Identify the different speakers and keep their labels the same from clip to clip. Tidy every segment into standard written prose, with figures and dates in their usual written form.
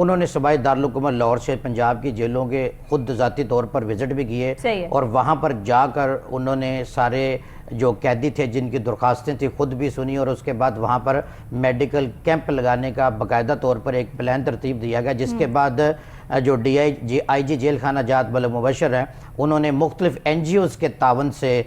Speaker 1: انہوں نے صوبائی دارالحکومت لاہور سے پنجاب کی جیلوں کے خود ذاتی طور پر وزٹ بھی کیے اور وہاں پر جا کر انہوں نے سارے جو قیدی تھے جن کی درخواستیں تھیں خود بھی سنی، اور اس کے بعد وہاں پر میڈیکل کیمپ لگانے کا باقاعدہ طور پر ایک پلان ترتیب دیا گیا، جس کے بعد جو آئی جی جیل خانہ جات ملک مبشر ہیں انہوں نے مختلف این جی اوز کے تعاون سے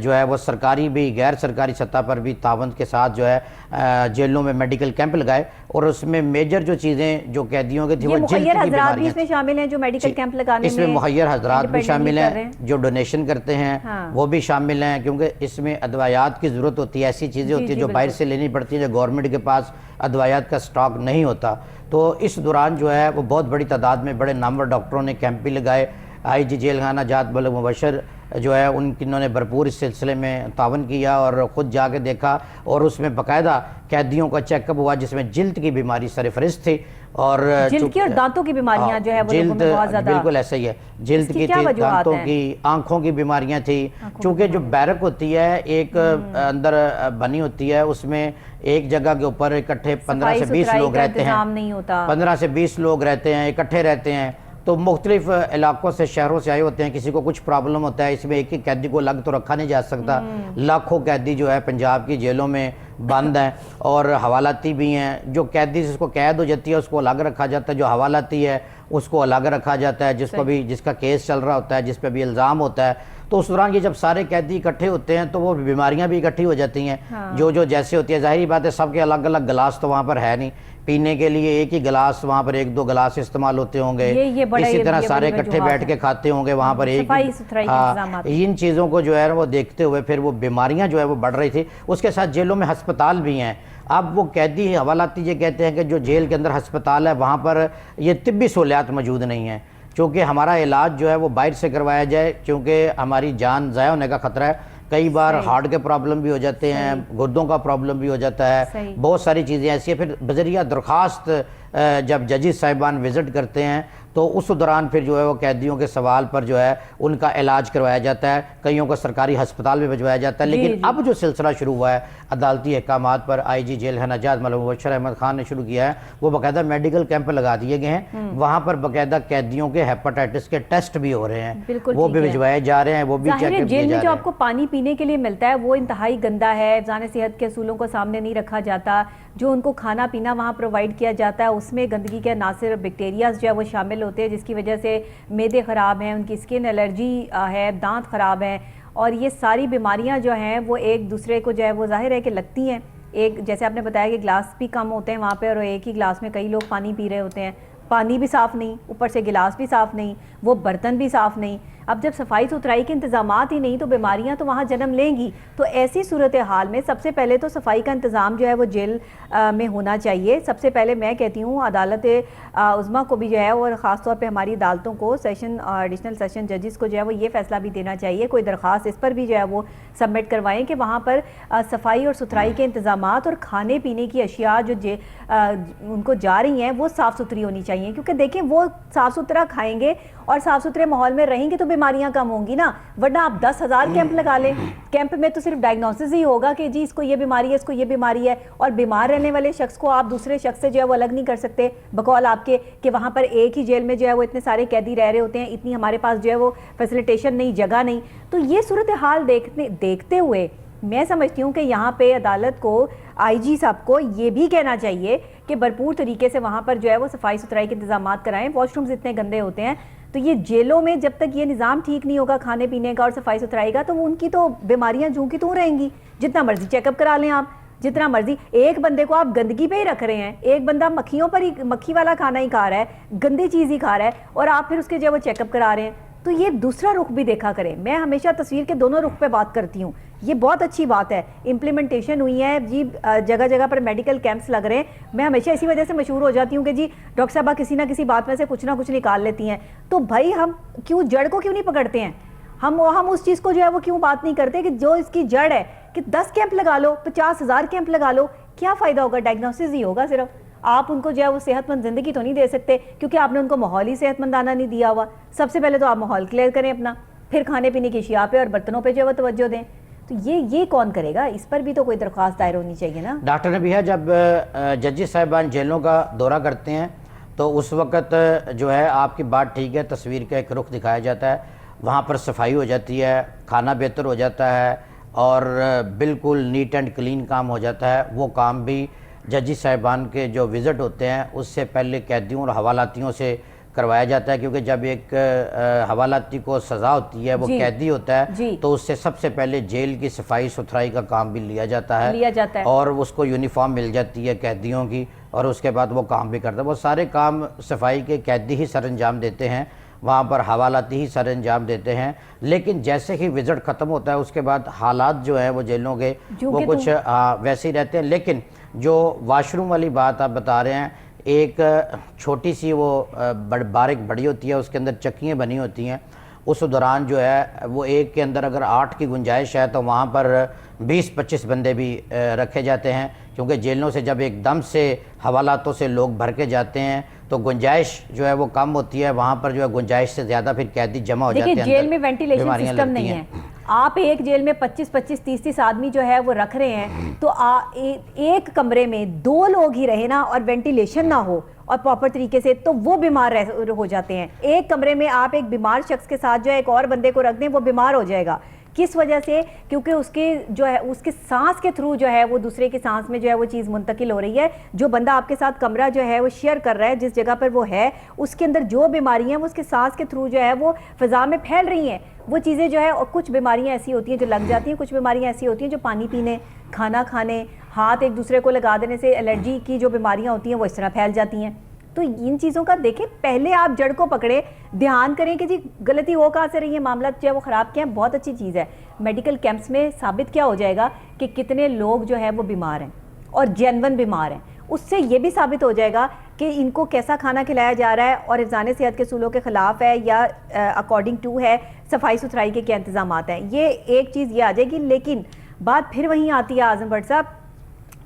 Speaker 1: جو ہے وہ سرکاری بھی غیر سرکاری سطح پر بھی تعاون کے ساتھ جو ہے جیلوں میں میڈیکل کیمپ لگائے، اور اس میں میجر جو چیزیں جو قیدیوں کے تھیں وہ جلد کی بیماریاں
Speaker 2: بھی اس میں شامل ہیں جو میڈیکل کیمپ لگانے میں،
Speaker 1: اس میں مہیر حضرات بھی شامل ہیں جو ڈونیشن کرتے ہیں وہ بھی شامل ہیں، کیونکہ اس میں ادویات کی ضرورت ہوتی ہے، ایسی چیزیں ہوتی ہیں جو باہر سے لینی پڑتی ہیں، جو گورنمنٹ کے پاس ادویات کا سٹاک نہیں ہوتا، تو اس دوران جو ہے وہ بہت بڑی تعداد میں بڑے نامور ڈاکٹروں نے کیمپ بھی لگائے۔ آئی جی جیل خانہ جات ملک مبشر جو ہے انہوں نے بھرپور اس سلسلے میں تعاون کیا اور خود جا کے دیکھا، اور اس میں باقاعدہ قیدیوں کا چیک اپ ہوا جس میں جلد کی بیماری سرفہرست تھی، اور
Speaker 2: جلد کی اور دانتوں کی بیماریاں جو ہے وہ لوگوں میں بہت زیادہ،
Speaker 1: بالکل ایسا ہی ہے، جلد کی تھی، دانتوں کی، آنکھوں کی بیماریاں تھی، چونکہ جو بیرک ہوتی ہے ایک اندر بنی ہوتی ہے، اس میں ایک جگہ کے اوپر اکٹھے 15 سے 20 لوگ رہتے ہیں، 15 سے 20 لوگ رہتے ہیں، اکٹھے رہتے ہیں، تو مختلف علاقوں سے شہروں سے آئے ہوتے ہیں، کسی کو کچھ پرابلم ہوتا ہے، اس میں ایک ہی قیدی کو الگ تو رکھا نہیں جا سکتا، لاکھوں قیدی جو ہے پنجاب کی جیلوں میں بند ہیں، اور حوالاتی بھی ہیں، جو قیدی جس کو قید ہو جاتی ہے اس کو الگ رکھا جاتا ہے، جو حوالاتی ہے اس کو الگ رکھا جاتا ہے، جس کا کیس چل رہا ہوتا ہے، جس پہ بھی الزام ہوتا ہے، تو اس دوران یہ جب سارے قیدی اکٹھے ہوتے ہیں تو وہ بیماریاں بھی اکٹھی ہو جاتی ہیں، جو جیسے ہوتی ہے، ظاہری بات ہے سب کے الگ الگ گلاس تو وہاں پر ہے نہیں، پینے کے لیے ایک ہی گلاس وہاں پر 1-2 گلاس استعمال ہوتے ہوں گے، اسی طرح سارے اکٹھے بیٹھ کے کھاتے ہوں گے وہاں پر ایک، ان چیزوں کو جو ہے وہ دیکھتے ہوئے پھر وہ بیماریاں جو ہے وہ بڑھ رہی تھی۔ اس کے ساتھ جیلوں میں ہسپتال بھی ہیں، اب وہ قیدی حوالاتی یہ کہتے ہیں کہ جو جیل کے اندر ہسپتال ہے وہاں پر یہ طبی سہولیات موجود نہیں ہیں، چونکہ ہمارا علاج جو ہے وہ باہر سے کروایا جائے، کیونکہ ہماری جان ضائع ہونے کا خطرہ ہے، کئی بار ہارٹ کے پرابلم بھی ہو جاتے ہیں، گردوں کا پرابلم بھی ہو جاتا ہے، بہت ساری چیزیں ایسی ہیں، پھر بذریعہ درخواست جب ججز صاحبان وزٹ کرتے ہیں تو اس دوران پھر جو ہے وہ قیدیوں کے سوال پر جو ہے ان کا علاج کروایا جاتا ہے، کئیوں کو سرکاری ہسپتال میں بھجوایا جاتا ہے، لیکن اب جو سلسلہ شروع ہوا ہے عدالتی احکامات پر، آئی جی جیل خانہ جات ملک مبشر احمد خان نے شروع کیا ہے، وہ باقاعدہ میڈیکل کیمپ لگا دیے گئے ہیں، وہاں پر باقاعدہ قیدیوں کے ہیپاٹائٹس کے ٹیسٹ بھی ہو رہے ہیں، وہ بھی بھجوائے جا رہے ہیں، وہ بھی چیک اپ کیے جا رہے ہیں۔
Speaker 2: جیل میں جو آپ کو پانی پینے کے لیے ملتا ہے وہ انتہائی گندا ہے، ذہن صحت کے اصولوں کو سامنے نہیں رکھا جاتا، جو ان کو کھانا پینا وہاں پرووائڈ کیا جاتا ہے اس میں گندگی کے عناصر بیکٹیریاز جو ہے وہ شامل ہوتے ہیں، جس کی وجہ سے معدے خراب ہیں، ان کی اسکن الرجی ہے، دانت خراب ہیں، اور یہ ساری بیماریاں جو ہیں وہ ایک دوسرے کو جو ہے وہ ظاہر ہے کہ لگتی ہیں۔ ایک جیسے آپ نے بتایا کہ گلاس بھی کم ہوتے ہیں وہاں پہ، اور ایک ہی گلاس میں کئی لوگ پانی پی رہے ہوتے ہیں، پانی بھی صاف نہیں، اوپر سے گلاس بھی صاف نہیں، وہ برتن بھی صاف نہیں۔ اب جب صفائی ستھرائی کے انتظامات ہی نہیں تو بیماریاں تو وہاں جنم لیں گی، تو ایسی صورتحال میں سب سے پہلے تو صفائی کا انتظام جو ہے وہ جیل میں ہونا چاہیے۔ سب سے پہلے میں کہتی ہوں عدالت عظمیٰ کو بھی جو ہے اور خاص طور پہ ہماری عدالتوں کو، سیشن ایڈیشنل سیشن ججز کو جو ہے وہ یہ فیصلہ بھی دینا چاہیے، کوئی درخواست اس پر بھی جو ہے وہ سبمٹ کروائیں کہ وہاں پر صفائی اور ستھرائی کے انتظامات اور کھانے پینے کی اشیاء جو ان کو جا رہی ہیں وہ صاف ستھری ہونی چاہیے، کیونکہ دیکھیں وہ صاف ستھرا کھائیں گے اور صاف ستھرے ماحول میں رہیں گے تو بیماریاں کم ہوں گی نا، ورنہ آپ 10,000 کیمپ لگا لیں، کیمپ میں تو صرف ڈائگنوسس ہی ہوگا کہ جی اس کو یہ بیماری ہے، اس کو یہ بیماری ہے، اور بیمار رہنے والے شخص کو آپ دوسرے شخص سے جو ہے وہ الگ نہیں کر سکتے بقول آپ کے کہ وہاں پر ایک ہی جیل میں جو ہے وہ اتنے سارے قیدی رہ رہے ہوتے ہیں، اتنی ہمارے پاس جو ہے وہ فیسیلیٹیشن نہیں، جگہ نہیں۔ تو یہ صورتحال دیکھتے ہوئے میں سمجھتی ہوں کہ یہاں پہ عدالت کو، آئی جی صاحب کو یہ بھی کہنا چاہیے کہ بھرپور طریقے سے وہاں پر جو ہے وہ صفائی ستھرائی کے انتظامات کرائیں۔ واش رومز اتنے گندے ہوتے ہیں، تو یہ جیلوں میں جب تک یہ نظام ٹھیک نہیں ہوگا کھانے پینے کا اور صفائی ستھرائی کا، تو ان کی تو بیماریاں جوں کی تو رہیں گی، جتنا مرضی چیک اپ کرا لیں آپ، جتنا مرضی۔ ایک بندے کو آپ گندگی پہ ہی رکھ رہے ہیں، ایک بندہ مکھیوں پر ہی، مکھی والا کھانا ہی کھا رہا ہے، گندی چیز ہی کھا رہا ہے، اور آپ پھر اس کے جو ہے وہ چیک اپ کرا رہے ہیں، تو یہ دوسرا رخ بھی دیکھا کریں۔ میں ہمیشہ تصویر کے دونوں رخ پہ بات کرتی ہوں، یہ بہت اچھی بات ہے، امپلیمنٹیشن ہوئی ہے جی، جگہ جگہ پر میڈیکل کیمپس لگ رہے ہیں۔ میں ہمیشہ اسی وجہ سے مشہور ہو جاتی ہوں کہ جی ڈاکٹر صاحبہ کسی نہ کسی بات میں سے کچھ نہ کچھ نکال لیتی ہیں، تو بھائی ہم کیوں جڑ کو کیوں نہیں پکڑتے ہیں؟ ہم اس چیز کو جو ہے وہ کیوں بات نہیں کرتے کہ جو اس کی جڑ ہے، کہ 10 کیمپ لگا لو، 50,000 کیمپ لگا لو، کیا فائدہ ہوگا؟ ڈائگنوسس ہی ہوگا صرف، آپ ان کو جو ہے وہ صحت مند زندگی تو نہیں دے سکتے، کیونکہ آپ نے ان کو ماحول ہی صحت مندانہ نہیں دیا ہوا۔ سب سے پہلے تو آپ ماحول کلیئر کریں اپنا، پھر کھانے پینے کی اشیاء پہ اور برتنوں پہ جو ہے وہ توجہ دیں، تو یہ کون کرے گا؟ اس پر بھی تو کوئی درخواست دائر ہونی چاہیے نا۔
Speaker 1: ڈاکٹر نے بھی ہے، جب ججز صاحبان جیلوں کا دورہ کرتے ہیں تو اس وقت جو ہے آپ کی بات ٹھیک ہے، تصویر کا ایک رخ دکھایا جاتا ہے، وہاں پر صفائی ہو جاتی ہے، کھانا بہتر ہو جاتا ہے اور بالکل نیٹ اینڈ کلین کام ہو جاتا ہے۔ وہ کام بھی ججی صاحبان کے جو وزٹ ہوتے ہیں اس سے پہلے قیدیوں اور حوالاتیوں سے کروایا جاتا ہے، کیونکہ جب ایک حوالاتی کو سزا ہوتی ہے، وہ قیدی ہوتا ہے، تو اس سے سب سے پہلے جیل کی صفائی ستھرائی کا کام بھی لیا جاتا ہے اور اس کو یونیفارم مل جاتی ہے قیدیوں کی، اور اس کے بعد وہ کام بھی کرتا ہے۔ وہ سارے کام صفائی کے قیدی ہی سر انجام دیتے ہیں، وہاں پر حوالاتی ہی سر انجام دیتے ہیں۔ لیکن جیسے ہی وزٹ ختم ہوتا ہے اس کے بعد حالات جو ہیں وہ جیلوں کے وہ کچھ ویسے ہی رہتے ہیں۔ لیکن جو واش روم والی بات آپ بتا رہے ہیں، ایک چھوٹی سی وہ بارک بڑی ہوتی ہے، اس کے اندر چکیاں بنی ہوتی ہیں، اس دوران جو ہے وہ ایک کے اندر اگر 8 کی گنجائش ہے تو وہاں پر 20-25 بندے بھی رکھے جاتے ہیں، کیونکہ جیلوں سے جب ایک دم سے حوالاتوں سے لوگ بھر کے جاتے ہیں تو گنجائش جو ہے وہ کم ہوتی ہے، وہاں پر جو ہے گنجائش سے زیادہ پھر قیدی جمع ہو جاتے ہیں۔
Speaker 2: دیکھیں جیل میں وینٹیلیشن سسٹم نہیں ہے، آپ ایک جیل میں 25-25 30-30 آدمی جو ہے وہ رکھ رہے ہیں، تو ایک کمرے میں 2 لوگ ہی رہے نا اور وینٹیلیشن نہ ہو اور پراپر طریقے سے، تو وہ بیمار ہو جاتے ہیں۔ ایک کمرے میں آپ ایک بیمار شخص کے ساتھ جو ہے ایک اور بندے کو رکھ دیں، وہ بیمار ہو جائے گا۔ کس وجہ سے؟ کیونکہ اس کے جو ہے اس کے سانس کے تھرو جو ہے وہ دوسرے کے سانس میں جو ہے وہ چیز منتقل ہو رہی ہے۔ جو بندہ آپ کے ساتھ کمرہ جو ہے وہ شیئر کر رہا ہے، جس جگہ پر وہ ہے، اس کے اندر جو بیماریاں ہیں وہ اس کے سانس کے تھرو جو ہے وہ فضا میں پھیل رہی ہیں۔ وہ چیزیں جو ہے، اور کچھ بیماریاں ایسی ہوتی ہیں جو لگ جاتی ہیں، کچھ بیماریاں ایسی ہوتی ہیں جو پانی پینے، کھانا کھانے، ہاتھ ایک دوسرے کو لگا دینے سے الرجی کی جو بیماریاں ہوتی ہیں وہ اس طرح پھیل جاتی ہیں۔ تو ان چیزوں کا دیکھیں، پہلے آپ جڑ کو پکڑے، دھیان کریں کہ جی غلطی ہو کہاں سے رہی ہے، معاملات جو ہے وہ خراب کیا ہے۔ بہت اچھی چیز ہے، میڈیکل کیمپس میں ثابت کیا ہو جائے گا کہ کتنے لوگ جو ہے وہ بیمار ہیں اور جینون بیمار ہیں۔ اس سے یہ بھی ثابت ہو جائے گا کہ ان کو کیسا کھانا کھلایا جا رہا ہے اور حفظان صحت کے اصولوں کے خلاف ہے یا اکارڈنگ ٹو ہے، صفائی ستھرائی کے کیا انتظامات ہیں۔ یہ ایک چیز یہ آ جائے گی۔ لیکن بات پھر وہیں آتی ہے اعظم بٹ صاحب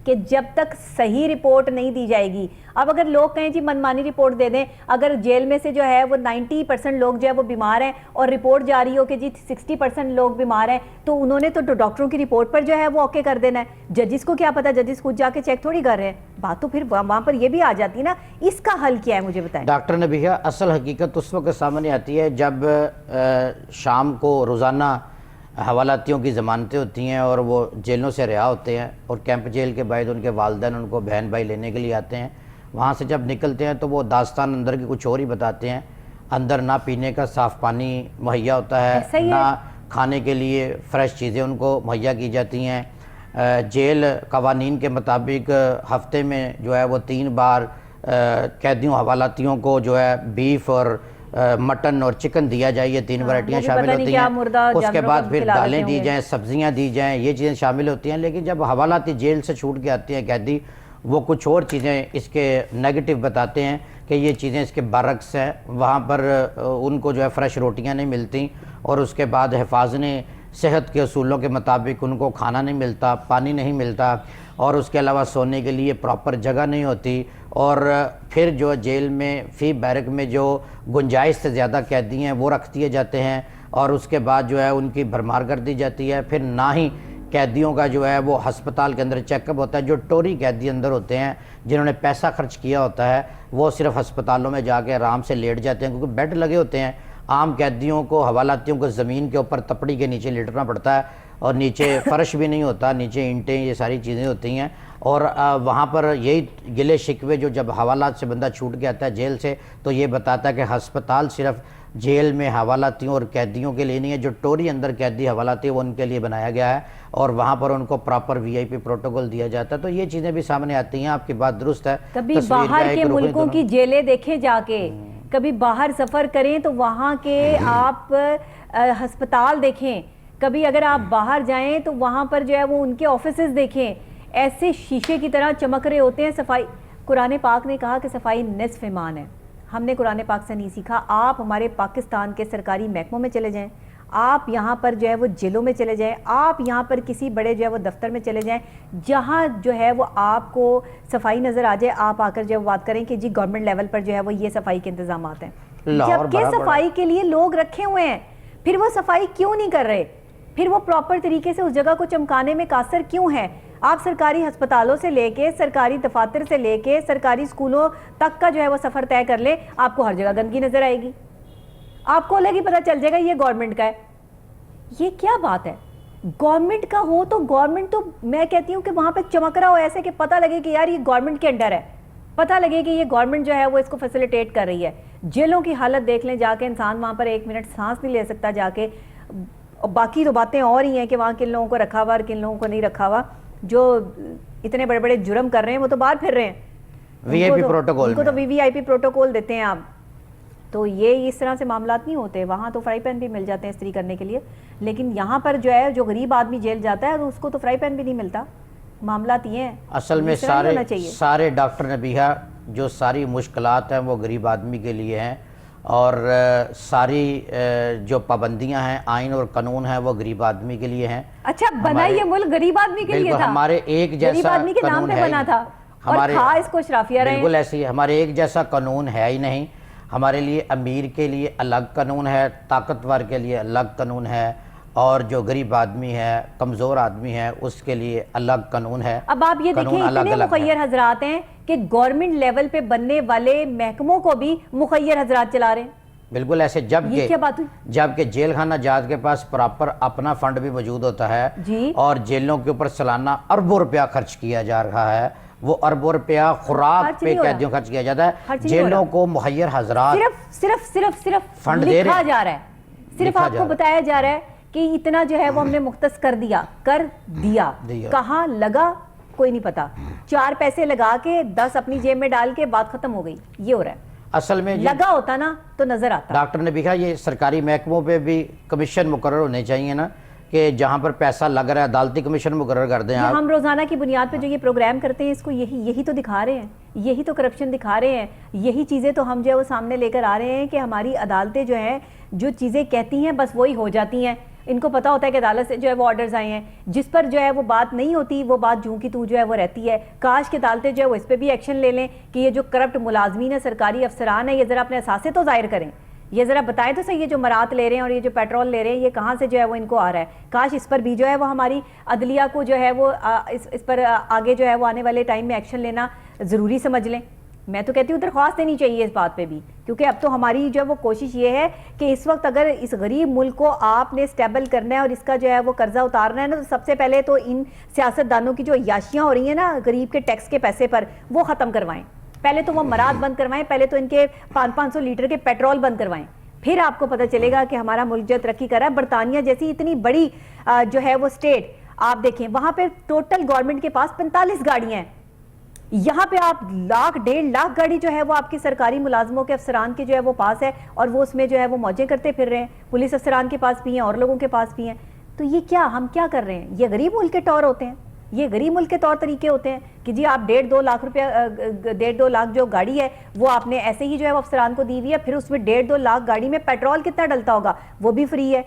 Speaker 2: کہ جب تک صحیح رپورٹ نہیں دی جائے گی، اب اگر لوگ کہیں جی منمانی رپورٹ دے دیں، اگر جیل میں سے جو ہے وہ 90% لوگ جو ہے وہ بیمار ہیں اور رپورٹ جاری ہو کہ جی 60% لوگ بیمار ہیں، تو انہوں نے تو ڈاکٹروں کی رپورٹ پر جو ہے وہ اوکے کر دینا ہے۔ ججز کو کیا پتا، ججز خود جا کے چیک تھوڑی کر رہے ہیں۔ بات تو پھر وہاں پر یہ بھی آ جاتی ہے نا، اس کا حل کیا ہے مجھے بتائیں
Speaker 1: ڈاکٹر نبیہ۔ اصل حقیقت اس وقت سامنے آتی ہے جب شام کو روزانہ حوالاتیوں کی ضمانتیں ہوتی ہیں اور وہ جیلوں سے رہا ہوتے ہیں، اور کیمپ جیل کے بعد ان کے والدین ان کو بہن بھائی لینے کے لیے آتے ہیں۔ وہاں سے جب نکلتے ہیں تو وہ داستان اندر کی کچھ اور ہی بتاتے ہیں۔ اندر نہ پینے کا صاف پانی مہیا ہوتا ہے، نہ کھانے کے لیے فریش چیزیں ان کو مہیا کی جاتی ہیں۔ جیل قوانین کے مطابق ہفتے میں جو ہے وہ 3 بار قیدیوں حوالاتیوں کو جو ہے بیف اور مٹن اور چکن دیا جائے، یہ 3 ورائٹیاں شامل ہوتی ہیں۔ اس کے بعد پھر دالیں دی جائیں، سبزیاں دی جائیں، یہ چیزیں شامل ہوتی ہیں۔ لیکن جب حوالاتی جیل سے چھوٹ کے آتے ہیں قیدی، وہ کچھ اور چیزیں اس کے نیگیٹو بتاتے ہیں کہ یہ چیزیں اس کے برعکس ہیں۔ وہاں پر ان کو جو ہے فریش روٹیاں نہیں ملتی، اور اس کے بعد حفاظت صحت کے اصولوں کے مطابق ان کو کھانا نہیں ملتا، پانی نہیں ملتا، اور اس کے علاوہ سونے کے لیے پراپر جگہ نہیں ہوتی۔ اور پھر جو جیل میں فی بیرک میں جو گنجائش سے زیادہ قیدی ہیں وہ رکھ دیے جاتے ہیں، اور اس کے بعد جو ہے ان کی بھرمار کر دی جاتی ہے۔ پھر نہ ہی قیدیوں کا جو ہے وہ ہسپتال کے اندر چیک اپ ہوتا ہے۔ جو ٹوری قیدی اندر ہوتے ہیں جنہوں نے پیسہ خرچ کیا ہوتا ہے، وہ صرف ہسپتالوں میں جا کے آرام سے لیٹ جاتے ہیں، کیونکہ بیڈ لگے ہوتے ہیں۔ عام قیدیوں کو، حوالاتیوں کو زمین کے اوپر تپڑی کے نیچے لیٹنا پڑتا ہے، اور نیچے فرش بھی نہیں ہوتا، نیچے اینٹیں، یہ ساری چیزیں ہوتی ہیں۔ اور وہاں پر یہی گلے شکوے جو جب حوالات سے بندہ چھوٹ کے آتا ہے جیل سے، تو یہ بتاتا ہے کہ ہسپتال صرف جیل میں حوالاتیوں اور قیدیوں کے لیے نہیں ہے، جو ٹوری اندر قیدی حوالاتی وہ ان کے لیے بنایا گیا ہے، اور وہاں پر ان کو پراپر VIP پروٹوکول دیا جاتا ہے۔ تو یہ چیزیں بھی سامنے آتی ہیں۔ آپ کی بات درست ہے۔
Speaker 2: کبھی باہر کے ملکوں کی جیلیں دیکھیں جا کے، کبھی باہر سفر کریں تو وہاں کے آپ ہسپتال دیکھیں، کبھی اگر آپ باہر جائیں تو وہاں پر جو ہے وہ ان کے آفیسز دیکھیں، ایسے شیشے کی طرح چمک رہے ہوتے ہیں۔ صفائی، قرآن پاک نے کہا کہ صفائی نصف ایمان ہے۔ ہم نے قرآن پاک سے نہیں سیکھا۔ آپ ہمارے پاکستان کے سرکاری محکموں میں چلے جائیں، آپ یہاں پر جو ہے وہ جیلوں میں چلے جائیں، آپ یہاں پر کسی بڑے جو ہے وہ دفتر میں چلے جائیں، جہاں جو ہے وہ آپ کو صفائی نظر آ جائے، آپ آ کر جو بات کریں کہ جی گورنمنٹ لیول پر جو ہے وہ یہ صفائی کے انتظامات ہیں، جبکہ صفائی کے لیے لوگ رکھے ہوئے ہیں۔ پھر وہ صفائی کیوں نہیں کر رہے؟ پھر وہ پراپر طریقے سے اس جگہ کو چمکانے میں قاصر کیوں ہے؟ آپ سرکاری ہسپتالوں سے لے کے سرکاری دفاتر سے لے کے سرکاری اسکولوں تک کا جو ہے وہ سفر طے کر لیں، آپ کو ہر جگہ گندگی نظر آئے گی، آپ کو الگ ہی پتہ چل جائے گا یہ گورنمنٹ کا ہے۔ یہ کیا بات ہے؟ گورنمنٹ کا ہو تو گورنمنٹ تو میں کہتی ہوں کہ وہاں پہ چمک رہا ہو ایسے کہ پتہ لگے کہ یار یہ گورنمنٹ کے انڈر ہے، پتہ لگے کہ یہ گورنمنٹ جو ہے وہ اس کو فیسیلیٹیٹ کر رہی ہے۔ جیلوں کی حالت دیکھ لیں جا کے، انسان وہاں پر ایک منٹ سانس نہیں لے سکتا جا کے۔ باقی تو باتیں اور ہی ہیں کہ وہاں کن لوگوں کو رکھا ہوا اور کن لوگوں کو نہیں رکھا ہوا، جو اتنے بڑے بڑے جرم کر رہے ہیں وہ تو باہر پھر رہے ہیں،
Speaker 1: وی آئی پی پروٹوکول،
Speaker 2: ان کو تو وی آئی پی پروٹوکول دیتے ہیں آپ۔ تو یہ اس طرح سے معاملات نہیں ہوتے، وہاں تو فرائی پین بھی مل جاتے ہیں استری کرنے کے لیے، لیکن یہاں پر جو ہے جو غریب آدمی جیل جاتا ہے اس کو تو فرائی پین بھی نہیں ملتا۔ معاملات یہ ہیں
Speaker 1: اصل میں سارے ڈاکٹر نبیہہ جو ساری مشکلات ہیں وہ غریب آدمی کے لیے ہیں، اور ساری جو پابندیاں ہیں آئین اور قانون ہیں وہ غریب آدمی کے لیے ہیں۔
Speaker 2: اچھا بنا یہ ملک غریب آدمی کے لیے تھا؟
Speaker 1: ہمارے ایک جیسا
Speaker 2: غریب آدمی کے نام پہ بنا تھا اور کھا اس کو اشرافیہ رہے ہیں۔
Speaker 1: بالکل ایسی ہے، ہمارے ایک جیسا قانون ہے ہی نہیں۔ ہمارے لیے امیر کے لیے الگ قانون ہے، طاقتور کے لیے الگ قانون ہے، اور جو غریب آدمی ہے، کمزور آدمی ہے، اس کے لیے الگ قانون ہے۔
Speaker 2: اب آپ یہ دیکھیں اتنے مخیر حضرات ہیں کہ گورنمنٹ لیول پہ بننے والے محکموں کو بھی مخیر حضرات چلا رہے ہیں۔
Speaker 1: بالکل ایسے، جبکہ جیل خانہ جات کے پاس پراپر اپنا فنڈ بھی موجود ہوتا ہے، اور جیلوں کے اوپر سالانہ اربوں روپیہ خرچ کیا جا رہا ہے، وہ اربوں روپیہ خوراک پہ قیدیوں خرچ کیا جاتا ہے۔ جیلوں کو مخیر حضرات
Speaker 2: صرف
Speaker 1: فنڈ دے رہے ہیں،
Speaker 2: لکھا جا رہا ہے، صرف آپ کو بتایا جا رہا ہے کہ اتنا جو ہے وہ ہم نے مختص کر دیا، کہاں لگا کوئی نہیں پتا، 4 پیسے لگا کے 10 اپنی جیب میں ڈال کے بات ختم ہو گئی، یہ ہو رہا ہے۔
Speaker 1: اصل میں
Speaker 2: لگا ہوتا نا تو نظر آتا۔
Speaker 1: ڈاکٹر نے بھی کہا یہ سرکاری محکموں پہ بھی کمیشن مقرر ہونے چاہیے نا، کہ جہاں پر پیسہ لگ رہا ہے عدالتی کمیشن مقرر کر دیں آپ۔
Speaker 2: ہم روزانہ کی بنیاد پہ جو یہ پروگرام کرتے ہیں اس کو یہی تو دکھا رہے ہیں، یہی تو کرپشن دکھا رہے ہیں، یہی چیزیں تو ہم جو ہے وہ سامنے لے کر آ رہے ہیں کہ ہماری عدالتیں جو ہیں جو چیزیں کہتی ہیں بس وہی ہو جاتی ہیں۔ ان کو پتا ہوتا ہے کہ عدالت سے جو ہے وہ آرڈرز آئے ہیں، جس پر جو ہے وہ بات نہیں ہوتی وہ بات جوں کی تو جو ہے وہ رہتی ہے۔ کاش کہ عدالتیں جو ہے وہ اس پہ بھی ایکشن لے لیں کہ یہ جو کرپٹ ملازمین ہیں، سرکاری افسران ہیں، یہ ذرا اپنے اثاثے تو ظاہر کریں، یہ ذرا بتائیں تو صحیح، یہ جو مرات لے رہے ہیں اور یہ جو پیٹرول لے رہے ہیں یہ کہاں سے جو ہے وہ ان کو آ رہا ہے۔ کاش اس پر بھی جو ہے وہ ہماری عدلیہ کو جو ہے وہ اس پر آگے جو ہے وہ آنے والے ٹائم میں ایکشن لینا ضروری سمجھ لیں۔ میں تو کہتی ہوں درخواست دینی چاہیے اس بات پہ بھی، کیونکہ اب تو ہماری جو ہے وہ کوشش یہ ہے کہ اس وقت اگر اس غریب ملک کو آپ نے سٹیبل کرنا ہے اور اس کا جو ہے وہ قرضہ اتارنا ہے نا، تو سب سے پہلے تو ان سیاستدانوں کی جو عیاشیاں ہو رہی ہیں نا غریب کے ٹیکس کے پیسے پر، وہ ختم کروائیں۔ پہلے تو وہ مراد بند کروائیں، پہلے تو ان کے 500 لیٹر کے پیٹرول بند کروائیں، پھر آپ کو پتہ چلے گا کہ ہمارا ملک جو ترقی کر رہا ہے۔ برطانیہ جیسی اتنی بڑی جو ہے وہ اسٹیٹ آپ دیکھیں، وہاں پہ ٹوٹل گورنمنٹ کے پاس 45 گاڑیاں ہیں، یہاں پہ آپ 1.5 گاڑی جو ہے وہ آپ کی سرکاری ملازموں کے افسران کے جو ہے وہ پاس ہے، اور وہ اس میں جو ہے وہ موجیں کرتے پھر رہے ہیں، پولیس افسران کے پاس بھی ہیں اور لوگوں کے پاس بھی ہیں۔ تو یہ کیا ہم کیا کر رہے ہیں؟ یہ غریب ملک کے طور ہوتے ہیں، یہ غریب ملک کے طور طریقے ہوتے ہیں کہ جی آپ 1.5-2 لاکھ روپیہ 1.5-2 لاکھ جو گاڑی ہے وہ آپ نے ایسے ہی جو ہے وہ افسران کو دی ہوئی ہے، پھر اس میں 1.5-2 لاکھ گاڑی میں پیٹرول کتنا ڈلتا ہوگا وہ بھی فری ہے۔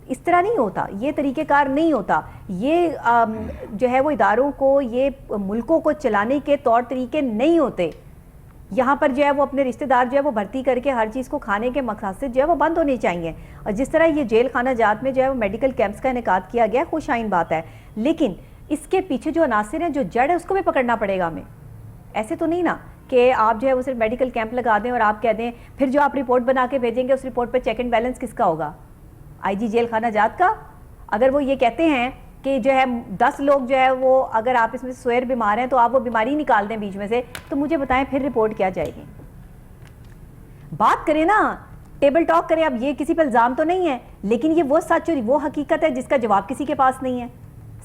Speaker 2: اس طرح نہیں ہوتا، یہ طریقہ کار نہیں ہوتا، یہ جو ہے وہ اداروں کو، یہ ملکوں کو چلانے کے طور طریقے نہیں ہوتے۔ یہاں پر جو ہے وہ اپنے رشتہ دار جو ہے وہ بھرتی کر کے ہر چیز کو کھانے کے مقاصد جو ہے وہ بند ہونے چاہیے، اور جس طرح یہ جیل خانہ جات میں جو ہے وہ میڈیکل کیمپس کا انعقاد کیا گیا خوش آئین بات ہے، لیکن اس کے پیچھے جو عناصر ہیں، جو جڑ ہے، اس کو بھی پکڑنا پڑے گا ہمیں۔ ایسے تو نہیں نا کہ آپ جو ہے وہ صرف میڈیکل کیمپ لگا دیں اور آپ کہہ دیں پھر جو آپ رپورٹ بنا کے بھیجیں گے اس رپورٹ پہ چیک اینڈ بیلنس کس کا ہوگا؟ آئی جی جیل خانہ جات کا؟ اگر وہ یہ کہتے ہیں کہ جو ہے 10 لوگ جو ہے وہ اگر آپ اس میں سویر بیمار ہیں تو آپ وہ بیماری نکال دیں بیچ میں سے، تو مجھے بتائیں پھر رپورٹ کیا جائے گی؟ بات کریں نا، ٹیبل ٹاک کریں۔ اب یہ کسی پہ الزام تو نہیں ہے، لیکن یہ وہ سچ اور وہ حقیقت ہے جس کا جواب کسی کے پاس نہیں ہے۔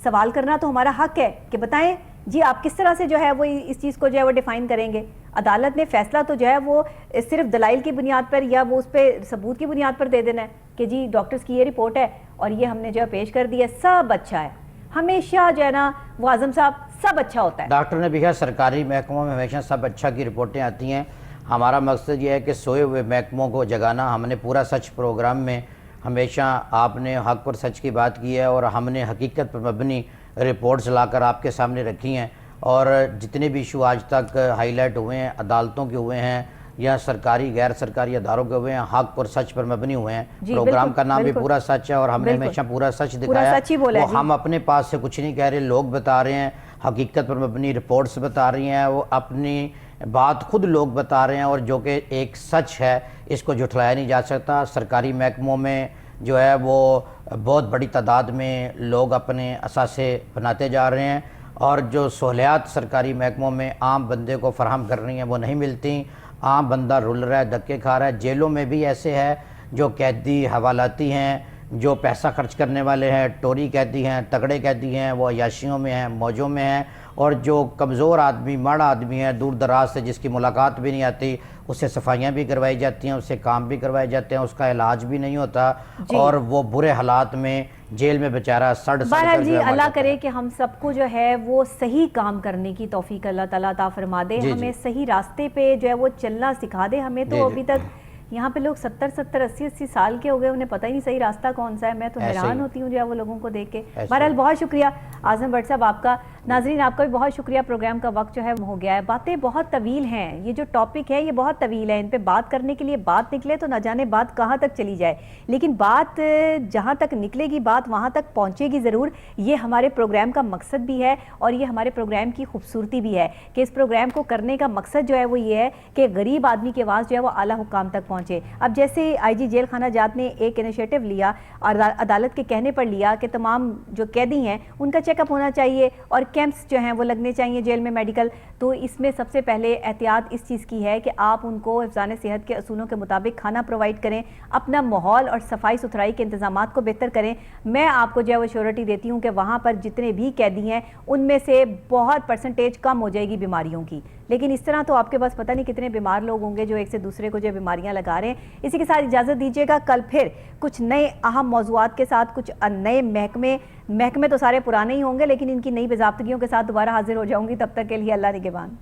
Speaker 2: سوال کرنا تو ہمارا حق ہے کہ بتائیں جی آپ کس طرح سے جو ہے وہ اس چیز کو جو ہے وہ ڈیفائن کریں گے۔ عدالت نے فیصلہ تو جو ہے وہ صرف دلائل کی بنیاد پر یا وہ اس پہ ثبوت کی بنیاد پر دے دینا ہے کہ جی ڈاکٹرز کی یہ رپورٹ ہے اور یہ ہم نے جو ہے پیش کر دی ہے، سب اچھا ہے۔ ہمیشہ جو ہے نا وہ اعظم صاحب سب اچھا ہوتا ہے۔
Speaker 1: ڈاکٹر نے بھی کہا سرکاری محکموں میں ہمیشہ سب اچھا کی رپورٹیں آتی ہیں۔ ہمارا مقصد یہ ہے کہ سوئے ہوئے محکموں کو جگانا۔ ہم نے پورا سچ پروگرام میں ہمیشہ آپ نے حق اور سچ کی بات کی ہے، اور ہم نے حقیقت پر مبنی رپورٹس لا کر آپ کے سامنے رکھی ہیں، اور جتنے بھی ایشو آج تک ہائی لائٹ ہوئے ہیں عدالتوں کے ہوئے ہیں، یا سرکاری غیر سرکاری اداروں کے ہوئے ہیں، حق اور سچ پر مبنی ہوئے ہیں۔
Speaker 2: جی،
Speaker 1: پروگرام
Speaker 2: بالکل،
Speaker 1: کا نام بھی
Speaker 2: بالکل۔
Speaker 1: پورا سچ ہے اور ہم نے
Speaker 2: بالکل۔
Speaker 1: ہمیشہ پورا سچ
Speaker 2: پورا
Speaker 1: دکھایا
Speaker 2: سچ ہی بولا ہے
Speaker 1: وہ
Speaker 2: جی۔
Speaker 1: ہم اپنے پاس سے کچھ نہیں کہہ رہے، لوگ بتا رہے ہیں، حقیقت پر مبنی رپورٹس بتا رہی ہیں، وہ اپنی بات خود لوگ بتا رہے ہیں، اور جو کہ ایک سچ ہے اس کو جھٹلایا نہیں جا سکتا۔ سرکاری محکموں میں جو ہے وہ بہت بڑی تعداد میں لوگ اپنے اثاثے بناتے جا رہے ہیں، اور جو سہولیات سرکاری محکموں میں عام بندے کو فراہم کر رہی ہیں وہ نہیں ملتی۔ عام بندہ رل رہا ہے، دھکے کھا رہا ہے۔ جیلوں میں بھی ایسے ہے جو قیدی حوالاتی ہیں، جو پیسہ خرچ کرنے والے ہیں، ٹوری قیدی ہیں، تگڑے قیدی ہیں، وہ عیاشیوں میں ہیں، موجوں میں ہیں، اور جو کمزور آدمی، ماڑا آدمی ہے دور دراز سے جس کی ملاقات بھی نہیں آتی، اس سے صفائیاں بھی کروائی جاتی ہیں، اس سے کام بھی کروائے جاتے ہیں، اس کا علاج بھی نہیں ہوتا، اور وہ برے حالات میں جیل میں بیچارہ سڑ
Speaker 2: بہرحال
Speaker 1: کر
Speaker 2: جی،
Speaker 1: جو ہے مر
Speaker 2: اللہ
Speaker 1: جاتا
Speaker 2: کرے
Speaker 1: ہے۔
Speaker 2: کہ ہم سب کو جو ہے وہ صحیح کام کرنے کی توفیق اللہ تعالیٰ عطا فرما دے،
Speaker 1: جی،
Speaker 2: ہمیں
Speaker 1: جی۔
Speaker 2: صحیح راستے پہ جو ہے وہ چلنا سکھا دے۔ ہمیں
Speaker 1: جی،
Speaker 2: تو
Speaker 1: جی۔
Speaker 2: ابھی تک یہاں پہ لوگ 70-80 سال کے ہو گئے، انہیں پتہ ہی نہیں صحیح راستہ کون سا ہے۔ میں تو
Speaker 1: ایسے
Speaker 2: حیران
Speaker 1: ہی۔
Speaker 2: ہوتی ہوں جو ہے وہ لوگوں کو دیکھ کے۔
Speaker 1: ایسے
Speaker 2: بہرحال
Speaker 1: ہی۔
Speaker 2: بہت شکریہ اعظم بٹ صاحب آپ کا۔ ناظرین آپ کا بھی بہت شکریہ، پروگرام کا وقت جو ہے ہو گیا ہے۔ باتیں بہت طویل ہیں، یہ جو ٹاپک ہے یہ بہت طویل ہے، ان پہ بات کرنے کے لیے بات نکلے تو نہ جانے بات کہاں تک چلی جائے، لیکن بات جہاں تک نکلے گی بات وہاں تک پہنچے گی ضرور۔ یہ ہمارے پروگرام کا مقصد بھی ہے، اور یہ ہمارے پروگرام کی خوبصورتی بھی ہے کہ اس پروگرام کو کرنے کا مقصد جو ہے وہ یہ ہے کہ غریب آدمی کی آواز جو ہے وہ اعلیٰ حکام تک پہنچے۔ اب جیسے آئی جی جیل خانہ جات نے ایک انیشیٹو لیا اور عدالت کے کہنے پر لیا کہ تمام جو قیدی ہیں ان کا چیک اپ ہونا چاہیے اور کیمپس جو ہیں وہ لگنے چاہیے جیل میں میڈیکل، تو اس میں سب سے پہلے احتیاط اس چیز کی ہے کہ آپ ان کو حفظان صحت کے اصولوں کے مطابق کھانا پرووائڈ کریں، اپنا ماحول اور صفائی ستھرائی کے انتظامات کو بہتر کریں۔ میں آپ کو جو ہے وہ شیورٹی دیتی ہوں کہ وہاں پر جتنے بھی قیدی ہیں ان میں سے بہت پرسنٹیج کم ہو جائے گی بیماریوں کی، لیکن اس طرح تو آپ کے پاس پتہ نہیں کتنے بیمار لوگ ہوں گے جو ایک سے دوسرے کو جو بیماریاں لگا رہے ہیں۔ اسی کے ساتھ اجازت دیجیے گا، کل پھر کچھ نئے اہم موضوعات کے ساتھ، کچھ نئے محکمے تو سارے پرانے ہی ہوں گے لیکن ان کی نئی باضابطگیوں کے ساتھ دوبارہ حاضر ہو جاؤں گی۔ تب تک کے لیے اللہ نگہبان۔